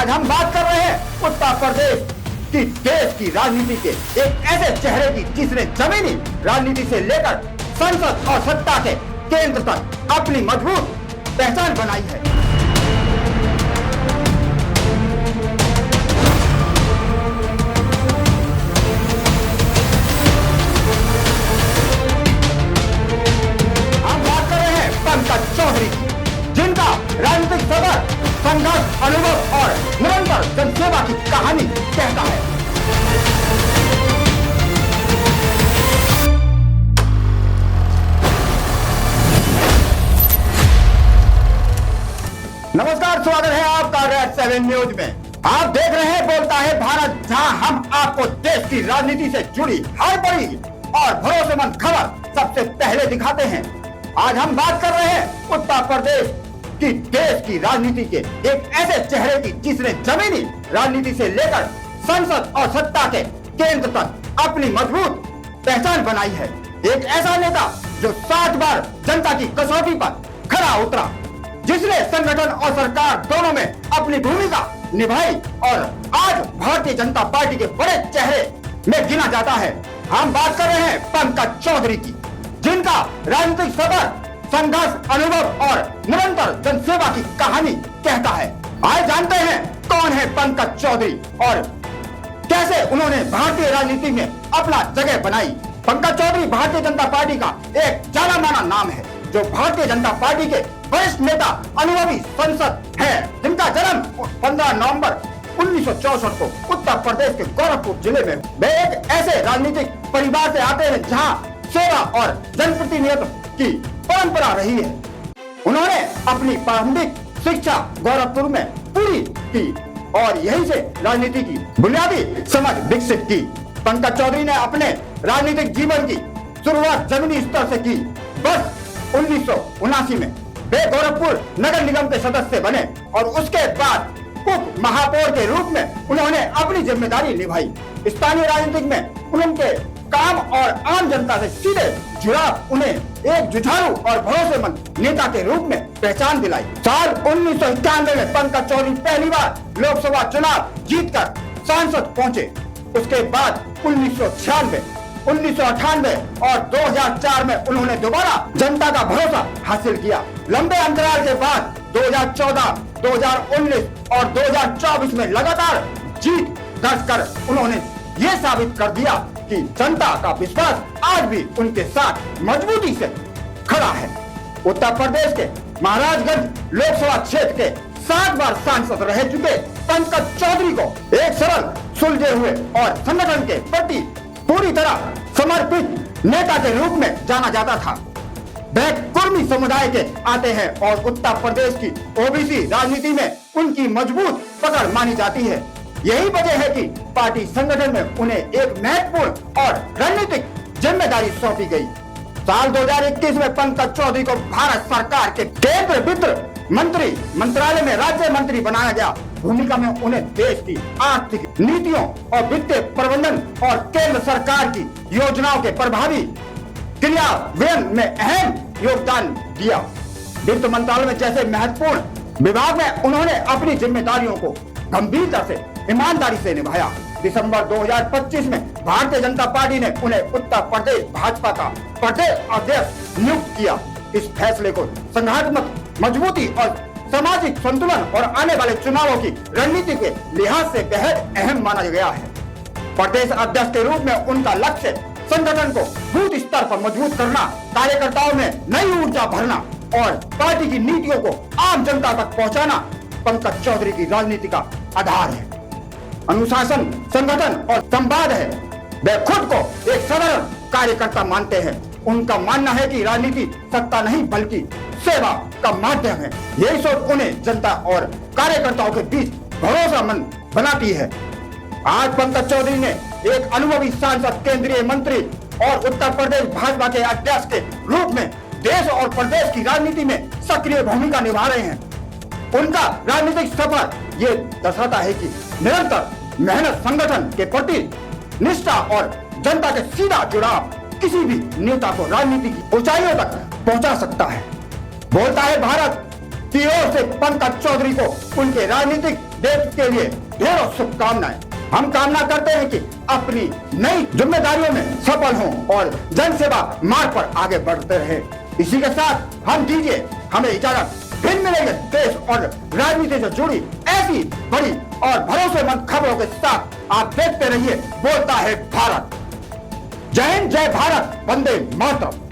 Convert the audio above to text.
आज हम बात कर रहे हैं उत्तर प्रदेश की देश की राजनीति के एक ऐसे चेहरे की जिसने जमीनी राजनीति से लेकर संसद और सत्ता के केंद्र तक अपनी मजबूत पहचान बनाई है। हम बात कर रहे हैं पंकज चौधरी की, जिनका राजनीतिक सफर संघर्ष, अनुभव और निरंतर जनसेवा की कहानी कहता है। नमस्कार, स्वागत है आपका रेड 7 न्यूज में। आप देख रहे हैं बोलता है भारत, जहां हम आपको देश की राजनीति से जुड़ी हर बड़ी और भरोसेमंद खबर सबसे पहले दिखाते हैं। आज हम बात कर रहे हैं उत्तर प्रदेश की देश की राजनीति के एक ऐसे चेहरे की जिसने जमीनी राजनीति से लेकर संसद और सत्ता के केंद्र तक अपनी मजबूत पहचान बनाई है। एक ऐसा नेता जो 7 बार जनता की कसौटी पर खरा उतरा, जिसने संगठन और सरकार दोनों में अपनी भूमिका निभाई और आज भारतीय जनता पार्टी के बड़े चेहरे में गिना जाता है। हम बात कर रहे हैं पंकज चौधरी की, जिनका राजनीतिक सफर संघर्ष, अनुभव और निरंतर जनसेवा की कहानी कहता है। आइए जानते हैं कौन है पंकज चौधरी और कैसे उन्होंने भारतीय राजनीति में अपना जगह बनाई। पंकज चौधरी भारतीय जनता पार्टी का एक जाना माना नाम है, जो भारतीय जनता पार्टी के वरिष्ठ नेता, अनुभवी सांसद है, जिनका जन्म 15 नवंबर 1964 को उत्तर प्रदेश के गोरखपुर जिले में। वे एक ऐसे राजनीतिक परिवार से आते हैं जहां सेवा और जनप्रतिनिधित्व की परंपरा रही है। उन्होंने अपनी प्रारंभिक शिक्षा गोरखपुर में पूरी की और यहीं से राजनीति की बुनियादी समझ विकसित की। पंकज चौधरी ने अपने राजनीतिक जीवन की शुरुआत जमीनी स्तर से की। बस 1979 में वे गोरखपुर नगर निगम के सदस्य बने और उसके बाद उप महापौर के रूप में उन्होंने अपनी जिम्मेदारी निभाई। स्थानीय राजनीति में उनके काम और आम जनता से सीधे जुड़ाव उन्हें एक जुझारू और भरोसेमंद नेता के रूप में पहचान दिलाई। साल 1991 में पंकज चौधरी पहली बार लोकसभा चुनाव जीतकर सांसद पहुंचे। उसके बाद 1996, 1998 और 2004 में उन्होंने दोबारा जनता का भरोसा हासिल किया। लंबे अंतराल के बाद 2014, 2019 और 2024 में लगातार जीत दर्ज कर उन्होंने ये साबित कर दिया कि जनता का विश्वास आज भी उनके साथ मजबूती से खड़ा है। उत्तर प्रदेश के महाराजगंज लोकसभा क्षेत्र के 7 बार सांसद रह चुके पंकज चौधरी को एक सरल, सुलझे हुए और संगठन के प्रति पूरी तरह समर्पित नेता के रूप में जाना जाता था। वे कुर्मी समुदाय के आते हैं और उत्तर प्रदेश की ओबीसी राजनीति में उनकी मजबूत पकड़ मानी जाती है। यही वजह है कि पार्टी संगठन में उन्हें एक महत्वपूर्ण और रणनीतिक जिम्मेदारी सौंपी गई। साल 2021 में पंकज चौधरी को भारत सरकार के केंद्रीय वित्त मंत्री मंत्रालय में राज्य मंत्री बनाया गया। भूमिका में उन्हें देश की आर्थिक नीतियों और वित्तीय प्रबंधन और केंद्र सरकार की योजनाओं के प्रभावी क्रियान्वयन में अहम योगदान दिया। वित्त मंत्रालय में जैसे महत्वपूर्ण विभाग में उन्होंने अपनी जिम्मेदारियों को गंभीरता से, ईमानदारी से निभाया। दिसंबर 2025 में भारतीय जनता पार्टी ने उन्हें उत्तर प्रदेश भाजपा का प्रदेश अध्यक्ष नियुक्त किया। इस फैसले को संगठनात्मक मजबूती और सामाजिक संतुलन और आने वाले चुनावों की रणनीति के लिहाज से बेहद अहम माना गया है। प्रदेश अध्यक्ष के रूप में उनका लक्ष्य संगठन को बूथ स्तर पर मजबूत करना, कार्यकर्ताओं में नई ऊर्जा भरना और पार्टी की नीतियों को आम जनता तक पहुंचाना पंकज चौधरी की राजनीति का आधार है। अनुशासन, संगठन और संवाद है। वे खुद को एक साधारण कार्यकर्ता मानते हैं। उनका मानना है कि राजनीति सत्ता नहीं बल्कि सेवा का माध्यम है। यही सोच उन्हें जनता और कार्यकर्ताओं के बीच भरोसेमंद बनाती है। आज पंकज चौधरी ने एक अनुभवी सांसद, केंद्रीय मंत्री और उत्तर प्रदेश भाजपा के अध्यक्ष के रूप में देश और प्रदेश की राजनीति में सक्रिय भूमिका निभा रहे हैं। उनका राजनीतिक सफर ये दर्शाता है कि निरंतर मेहनत, संगठन के प्रति निष्ठा और जनता के सीधा जुड़ाव किसी भी नेता को राजनीति की ऊंचाइयों तक पहुंचा सकता है। बोलता है भारत, की ओर से पंकज चौधरी को उनके राजनीतिक डेब्यू के लिए ढेरों शुभकामनाएं। हम कामना करते हैं कि अपनी नई जिम्मेदारियों में सफल हों और जनसेवा मार्ग पर आगे बढ़ते रहे। इसी के साथ हम दीजिए हमें इजाजत, फिर मिलेंगे देश और राजनीति से जुड़ी ऐसी बड़ी और भरोसेमंद खबरों के साथ। आप देखते रहिए बोलता है भारत। जय हिंद, जय भारत, वंदे मातरम।